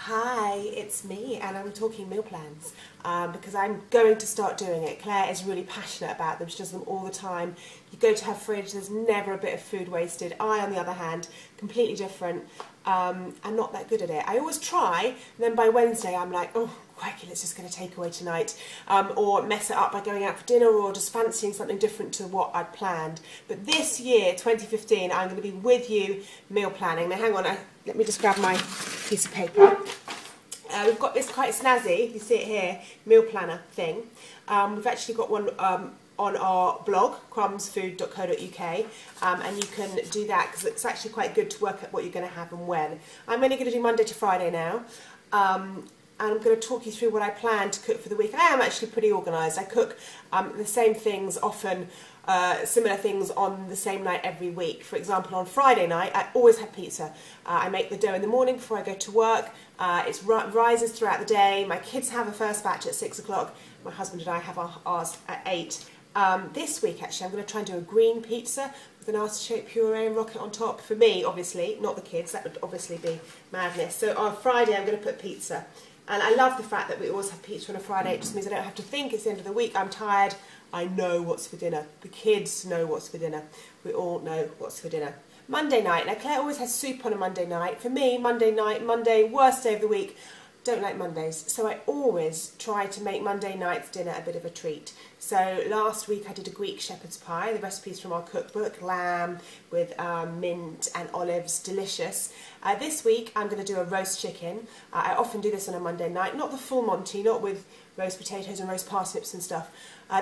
Hi, it's me, and I'm talking meal plans because I'm going to start doing it. Claire is really passionate about them. She does them all the time. You go to her fridge, there's never a bit of food wasted. I, on the other hand, completely different and not that good at it. I always try, and then by Wednesday I'm like, oh, crikey, let's just get a takeaway tonight, or mess it up by going out for dinner or just fancying something different to what I'd planned. But this year, 2015, I'm going to be with you meal planning. Now hang on, let me just grab my piece of paper. We've got this quite snazzy, you see it here, meal planner thing. We've actually got one on our blog, crumbsfood.co.uk, and you can do that because it's actually quite good to work out what you're going to have and when. I'm only going to do Monday to Friday now, and I'm going to talk you through what I plan to cook for the week. I am actually pretty organised. I cook the same things often, similar things on the same night every week. For example, on Friday night, I always have pizza. I make the dough in the morning before I go to work. It rises throughout the day. My kids have a first batch at 6 o'clock. My husband and I have ours at 8. This week, actually, I'm going to try and do a green pizza with an artichoke puree and rocket on top. For me, obviously, not the kids. That would obviously be madness. So on Friday, I'm going to put pizza. And I love the fact that we always have pizza on a Friday. It just means I don't have to think. It's the end of the week. I'm tired. I know what's for dinner. The kids know what's for dinner. We all know what's for dinner. Monday night. Now, Claire always has soup on a Monday night. For me, Monday, worst day of the week. Don't like Mondays, so I always try to make Monday night's dinner a bit of a treat. So last week I did a Greek shepherd's pie. The recipe's from our cookbook, lamb with mint and olives, delicious. This week I'm going to do a roast chicken. I often do this on a Monday night, not the full Monty, not with roast potatoes and roast parsnips and stuff.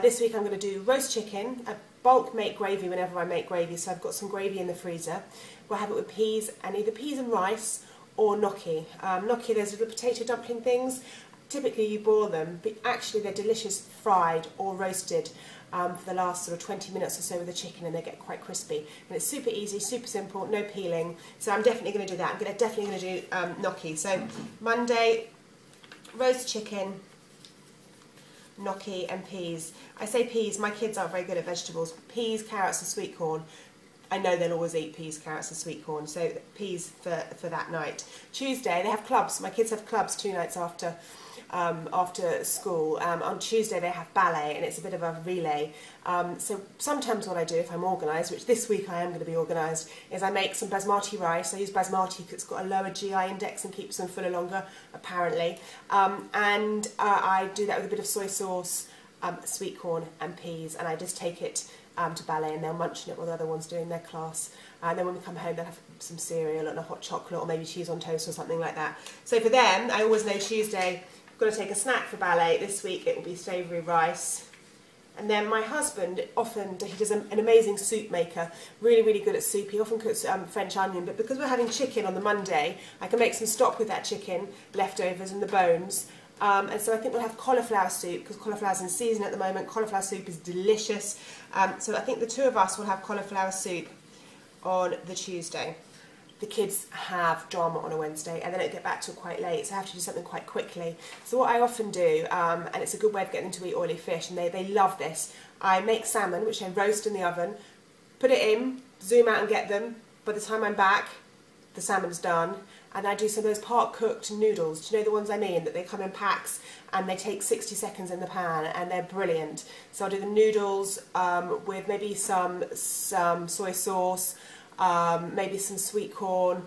This week I'm going to do roast chicken. I bulk make gravy whenever I make gravy, so I've got some gravy in the freezer. We'll have it with peas, and either peas and rice or gnocchi. Gnocchi, those little potato dumpling things. Typically you boil them, but actually they're delicious fried or roasted for the last sort of 20 minutes or so with the chicken, and they get quite crispy. And it's super easy, super simple, no peeling. So I'm definitely going to do that. I'm definitely going to do gnocchi. So Monday, roast chicken, gnocchi and peas. I say peas, my kids aren't very good at vegetables. Peas, carrots and sweet corn. I know they'll always eat peas, carrots and sweet corn, so peas for that night. Tuesday, they have clubs. My kids have clubs 2 nights after school. On Tuesday they have ballet, and it's a bit of a relay. So sometimes what I do, if I'm organised, which this week I am going to be organised, is I make some basmati rice. I use basmati because it's got a lower GI index and keeps them fuller longer, apparently. And I do that with a bit of soy sauce, sweet corn and peas, and I just take it to ballet, and they'll munch on it while the other one's doing their class. And then when we come home, they'll have some cereal and a hot chocolate, or maybe cheese on toast or something like that. So for them, I always know Tuesday, I've got to take a snack for ballet. This week it will be savoury rice. And then my husband, he does an amazing soup maker, really, really good at soup. He often cooks French onion, but because we're having chicken on the Monday, I can make some stock with that chicken, leftovers and the bones. And so I think we'll have cauliflower soup, because cauliflower's in season at the moment. Cauliflower soup is delicious. So I think the 2 of us will have cauliflower soup on the Tuesday. The kids have drama on a Wednesday, and they don't get back till quite late, so I have to do something quite quickly. So what I often do, and it's a good way of getting them to eat oily fish, and they love this, I make salmon, which I roast in the oven, put it in, zoom out and get them. By the time I'm back, the salmon's done. And I do some of those part-cooked noodles. Do you know the ones I mean? That they come in packs and they take 60 seconds in the pan, and they're brilliant. So I'll do the noodles with maybe some soy sauce, maybe some sweet corn,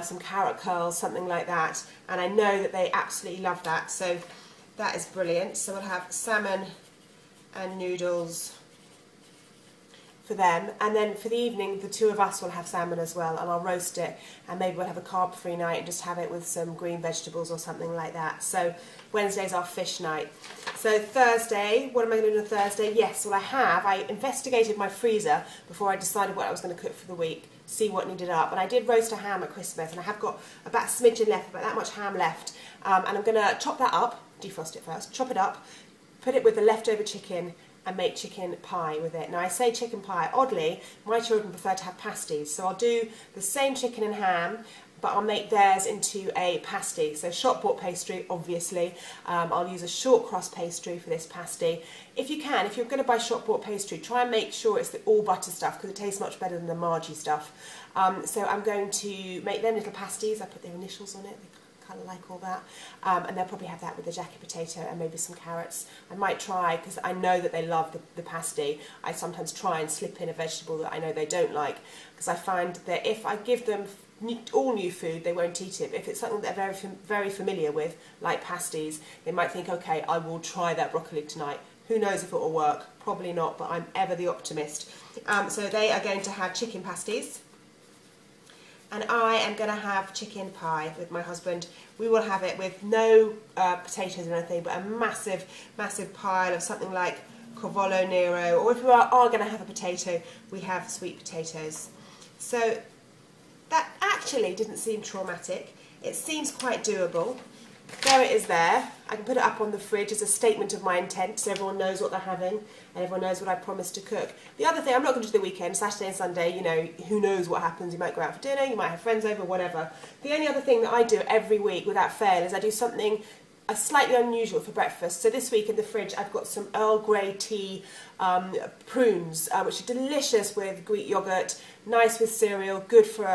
some carrot curls, something like that. And I know that they absolutely love that. So that is brilliant. So we'll have salmon and noodles for them, and then for the evening the 2 of us will have salmon as well, and I'll roast it, and maybe we'll have a carb-free night and just have it with some green vegetables or something like that. So Wednesday's our fish night. So Thursday, what am I going to do on Thursday? Yes, well I investigated my freezer before I decided what I was going to cook for the week, see what needed up, and I did roast a ham at Christmas, and I have got about a smidgen left, about that much ham left, and I'm going to chop that up, defrost it first, chop it up, put it with the leftover chicken, and make chicken pie with it. Now I say chicken pie, oddly, my children prefer to have pasties, so I'll do the same chicken and ham, but I'll make theirs into a pasty. So shop bought pastry, obviously. I'll use a short cross pastry for this pasty. If you can, if you're going to buy shop bought pastry, try and make sure it's the all butter stuff, because it tastes much better than the Margie stuff. So I'm going to make them little pasties. I put their initials on it. kind of like all that. And they'll probably have that with the jacket potato and maybe some carrots. I might try, because I know that they love the pasty, I sometimes try and slip in a vegetable that I know they don't like, because I find that if I give them all new food, they won't eat it. But if it's something that they're very familiar with, like pasties, they might think, okay, I will try that broccoli tonight. Who knows if it will work? Probably not, but I'm ever the optimist. So they are going to have chicken pasties, and I am going to have chicken pie with my husband. We will have it with no potatoes or anything, but a massive, massive pile of something like cavolo nero, or if we are going to have a potato, we have sweet potatoes. So that actually didn't seem traumatic. It seems quite doable. There it is there. I can put it up on the fridge as a statement of my intent, so everyone knows what they're having and everyone knows what I promised to cook. The other thing, I'm not going to do the weekend, Saturday and Sunday, you know, who knows what happens. You might go out for dinner, you might have friends over, whatever. The only other thing that I do every week without fail is I do something slightly unusual for breakfast. So this week in the fridge I've got some Earl Grey tea prunes, which are delicious with Greek yoghurt, nice with cereal, good for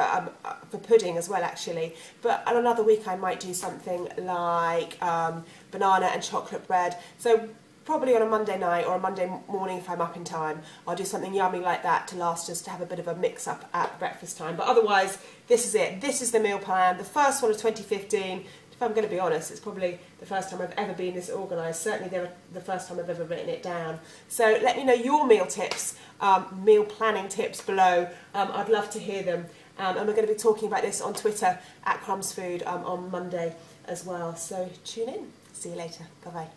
pudding as well actually. But on another week I might do something like banana and chocolate bread. So probably on a Monday night or a Monday morning if I'm up in time, I'll do something yummy like that to last us to have a bit of a mix up at breakfast time. But otherwise, this is it. This is the meal plan. The first one of 2015. If I'm going to be honest, it's probably the first time I've ever been this organised. Certainly the first time I've ever written it down. So let me know your meal tips, meal planning tips below. I'd love to hear them. And we're going to be talking about this on Twitter at Crumbs Food on Monday as well. So tune in. See you later. Bye-bye.